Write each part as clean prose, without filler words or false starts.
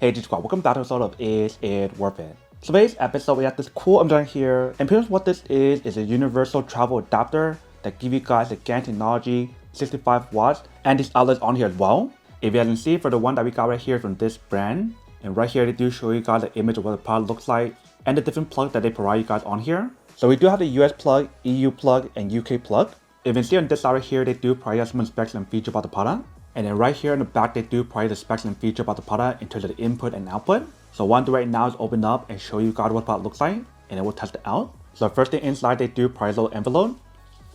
Hey G-Squad, welcome back to episode of Is It Worth It? So today's episode we have this cool down here, and pretty much what this is a universal travel adapter that give you guys the GaN technology, 65 watts, and these outlets on here as well. If you haven't seen, for the one that we got right here from this brand, and right here they do show you guys the image of what the product looks like, and the different plugs that they provide you guys on here. So we do have the US plug, EU plug, and UK plug. If you can see on this side right here, they do provide some specs and features about the product. And then right here in the back, they do provide the specs and features about the product in terms of the input and output. So what I'll do right now is open up and show you guys what the product looks like, and then we'll test it out. So first thing inside, they do provide a little envelope.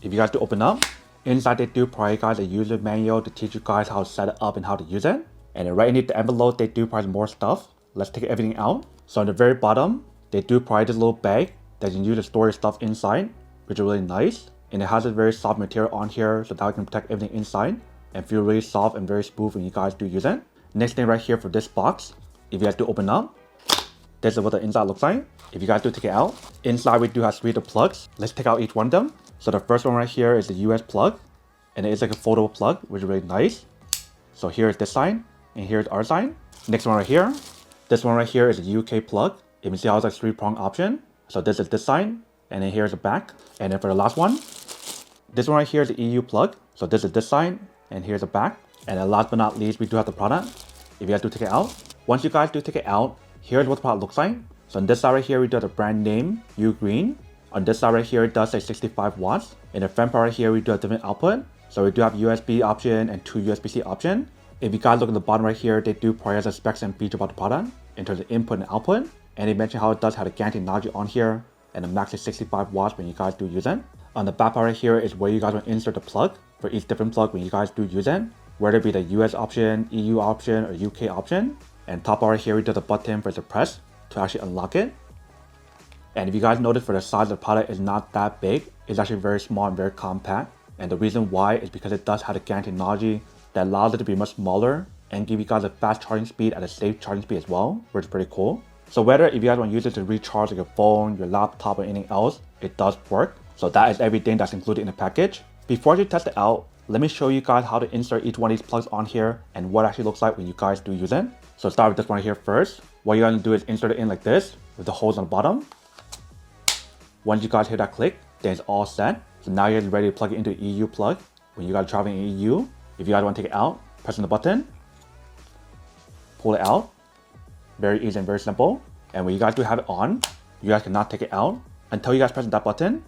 If you guys do open up, inside they do provide you guys a user manual to teach you guys how to set it up and how to use it. And then right underneath the envelope, they do provide more stuff. Let's take everything out. So on the very bottom, they do provide this little bag that you can use to store your stuff inside, which is really nice. And it has a very soft material on here so that we can protect everything inside and feel really soft and very smooth when you guys do use it. Next thing right here for this box, if you guys do open up, this is what the inside looks like. If you guys do take it out, inside we do have 3 of the plugs. Let's take out each one of them. So the first one right here is the US plug, and it's like a foldable plug, which is really nice. So here is this side, and here's our side. Next one right here, this one right here is a UK plug. You can see how it's like 3-prong option. So this is this side, and then here's the back. And then for the last one, this one right here is the EU plug. So this is this side, and here's the back. And then last but not least, we do have the product. If you guys do take it out, once you guys do take it out, here's what the product looks like. So on this side right here, we do have the brand name, UGREEN. On this side right here, it does say 65 watts. In the front part right here, we do have different output. So we do have USB option and 2 USB-C option. If you guys look at the bottom right here, they do provide us specs and features about the product in terms of input and output. And they mention how it does have the GaN technology on here, and the max is 65 watts when you guys do use it. On the back part right here is where you guys will insert the plug for each different plug when you guys do use it, whether it be the US option, EU option, or UK option. And top part right here, we do the button for the press to actually unlock it. And if you guys notice, for the size of the product is not that big, it's actually very small and very compact. And the reason why is because it does have the GaN technology that allows it to be much smaller and give you guys a fast charging speed at a safe charging speed as well, which is pretty cool. So whether if you guys want to use it to recharge your phone, your laptop, or anything else, it does work. So that is everything that's included in the package. Before you test it out, let me show you guys how to insert each one of these plugs on here and what it actually looks like when you guys do use it. So start with this one here first. What you're going to do is insert it in like this with the holes on the bottom. Once you guys hit that click, then it's all set. So now you're ready to plug it into the EU plug. When you guys are traveling in EU, if you guys want to take it out, press on the button, pull it out. Very easy and very simple. And when you guys do have it on, you guys cannot take it out until you guys press that button.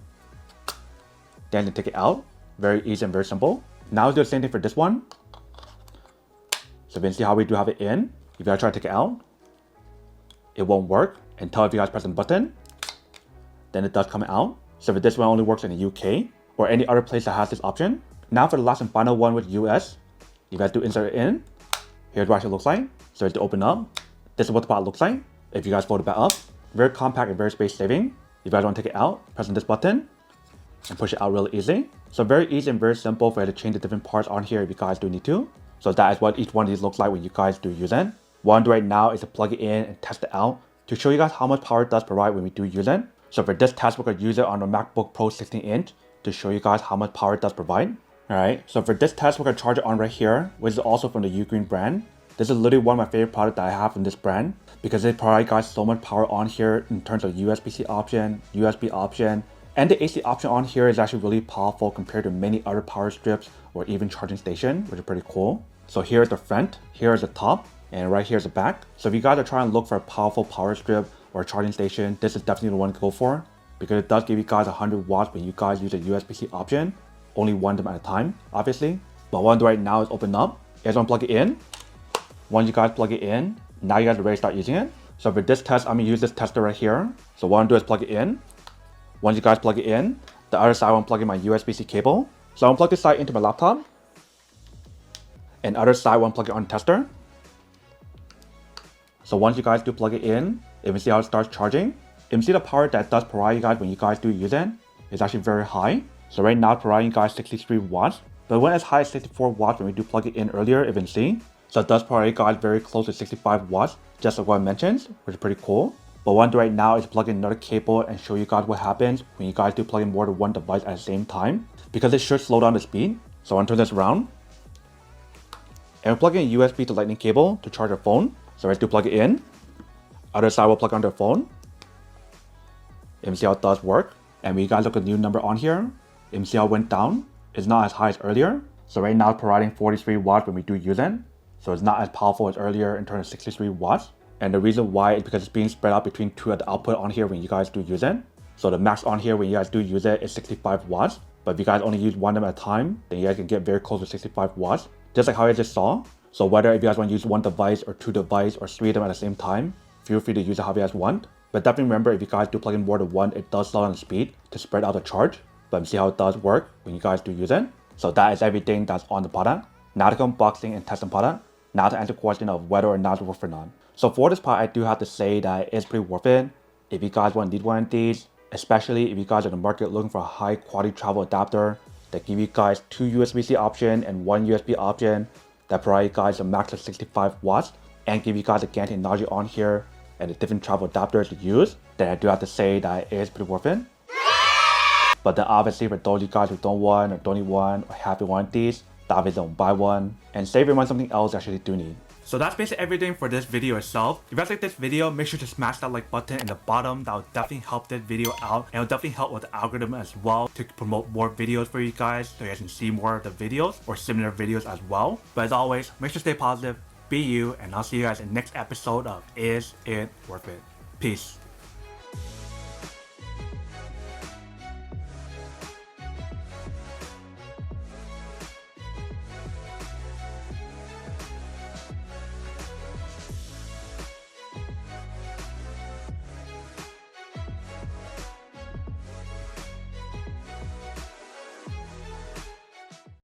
Then you take it out. Very easy and very simple. Now do the same thing for this one. So you can see how we do have it in. If you guys try to take it out, it won't work until if you guys press the button, then it does come out. So for this one only works in the UK or any other place that has this option. Now for the last and final one with US, you guys do insert it in. Here's what it looks like. So to open up, this is what the product looks like. If you guys fold it back up, very compact and very space saving. If you guys want to take it out, press on this button and push it out really easy. So very easy and very simple for you to change the different parts on here if you guys do need to. So that is what each one of these looks like when you guys do use it. What I'm doing right now is to plug it in and test it out to show you guys how much power it does provide when we do use it. So for this test, we're going to use it on the MacBook Pro 16-inch to show you guys how much power it does provide. Alright, so for this test, we're going to charge it on right here, which is also from the UGREEN brand. This is literally one of my favorite products that I have from this brand because they provide guys so much power on here in terms of USB-C option, USB option, and the AC option on here is actually really powerful compared to many other power strips or even charging station, which is pretty cool. So here is the front, here is the top, and right here is the back. So if you guys are trying to look for a powerful power strip or charging station, this is definitely the one to go for because it does give you guys 100 watts when you guys use a USB-C option. Only one of them at a time, obviously. But what I'm doing right now is open up. You guys want to plug it in. Once you guys plug it in, now you guys are ready to start using it. So for this test, I'm going to use this tester right here. So what I'm doing is plug it in. Once you guys plug it in, the other side I want to plug in my USB-C cable. So I'm going to plug this side into my laptop. And other side I want to plug it on the tester. So once you guys do plug it in, you can see how it starts charging. You can see the power that does provide you guys when you guys do use it is actually very high. So right now it's providing you guys 63 watts. But it went as high as 64 watts when we do plug it in earlier, you can see. So it does provide you guys very close to 65 watts, just like what I mentioned, which is pretty cool. But what I'm doing right now is plug in another cable and show you guys what happens when you guys do plug in more than one device at the same time, because it should slow down the speed. So I'm going to turn this around. And we're plugging a USB to Lightning cable to charge our phone. So let's do plug it in. Other side will plug on the phone. And see how it does work. And we guys look at the new number on here. And see how it went down. It's not as high as earlier. So right now it's providing 43 watts when we do use it. So it's not as powerful as earlier in terms of 63 watts. And the reason why is because it's being spread out between two of the output on here when you guys do use it. So the max on here when you guys do use it is 65 watts. But if you guys only use one of them at a time, then you guys can get very close to 65 watts. Just like how I just saw. So whether if you guys want to use one device or two devices or three of them at the same time, feel free to use it how you guys want. But definitely remember, if you guys do plug in more than one, it does slow down the speed to spread out the charge. But see how it does work when you guys do use it. So that is everything that's on the product. Now to unboxing and test the product. Now to answer the question of whether or not it's worth it or not. So for this part, I do have to say that it's pretty worth it. If you guys want to need one of these, especially if you guys are in the market looking for a high quality travel adapter that give you guys two USB-C option and one USB option that provide you guys a max of 65 watts and give you guys a GaN technology on here and the different travel adapters to use, then I do have to say that it is pretty worth it. But then obviously for those of you guys who don't want or don't need one or haven't want these, obviously don't buy one and save your money on something else you actually do need. So that's basically everything for this video itself. If you guys like this video, make sure to smash that like button in the bottom. That will definitely help this video out and it will definitely help with the algorithm as well to promote more videos for you guys so you guys can see more of the videos or similar videos as well. But as always, make sure to stay positive, be you, and I'll see you guys in the next episode of Is It Worth It? Peace.